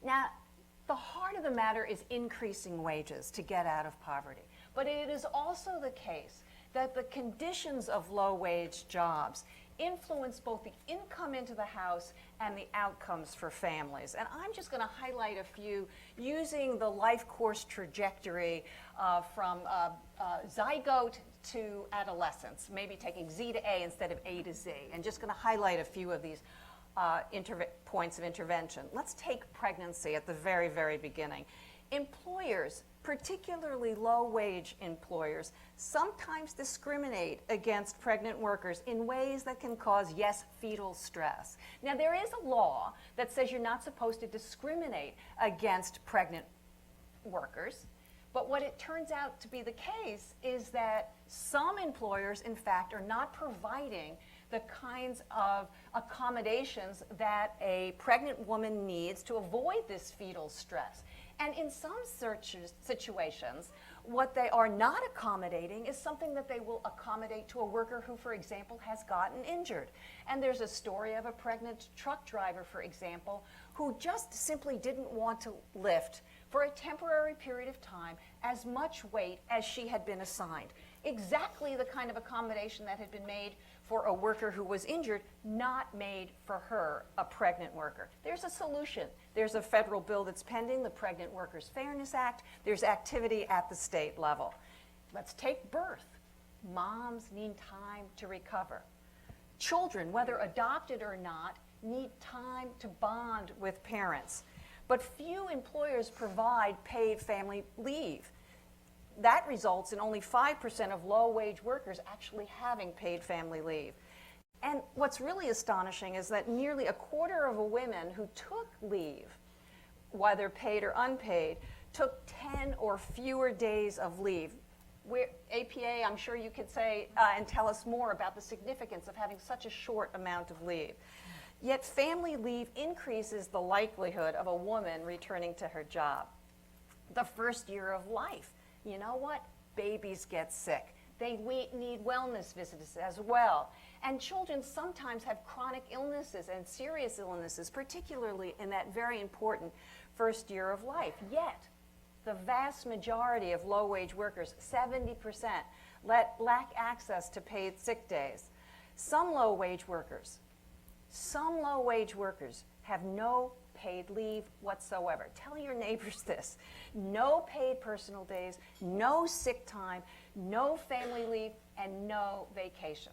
Now, the heart of the matter is increasing wages to get out of poverty. But it is also the case that the conditions of low-wage jobs influence both the income into the house and the outcomes for families. And I'm just going to highlight a few using the life course trajectory from zygote to adolescence, maybe taking Z to A instead of A to Z, and just going to highlight a few of these points of intervention. Let's take pregnancy at the very, very beginning. Employers, particularly low-wage employers, sometimes discriminate against pregnant workers in ways that can cause, yes, fetal stress. Now, there is a law that says you're not supposed to discriminate against pregnant workers, but what it turns out to be the case is that some employers, in fact, are not providing the kinds of accommodations that a pregnant woman needs to avoid this fetal stress. And in some situations, what they are not accommodating is something that they will accommodate to a worker who, for example, has gotten injured. And there's a story of a pregnant truck driver, for example, who just simply didn't want to lift for a temporary period of time as much weight as she had been assigned. Exactly the kind of accommodation that had been made for a worker who was injured, not made for her, a pregnant worker. There's a solution. There's a federal bill that's pending, the Pregnant Workers Fairness Act. There's activity at the state level. Let's take birth. Moms need time to recover. Children, whether adopted or not, need time to bond with parents. But few employers provide paid family leave. That results in only 5% of low-wage workers actually having paid family leave. And what's really astonishing is that nearly a quarter of women who took leave, whether paid or unpaid, took 10 or fewer days of leave. APA, I'm sure you could say and tell us more about the significance of having such a short amount of leave. Yet family leave increases the likelihood of a woman returning to her job. The first year of life. You know what? Babies get sick. They need wellness visits as well. And children sometimes have chronic illnesses and serious illnesses, particularly in that very important first year of life. Yet, the vast majority of low-wage workers, 70%, lack access to paid sick days. Some low-wage workers have no paid leave whatsoever. Tell your neighbors this. No paid personal days, no sick time, no family leave, and no vacation.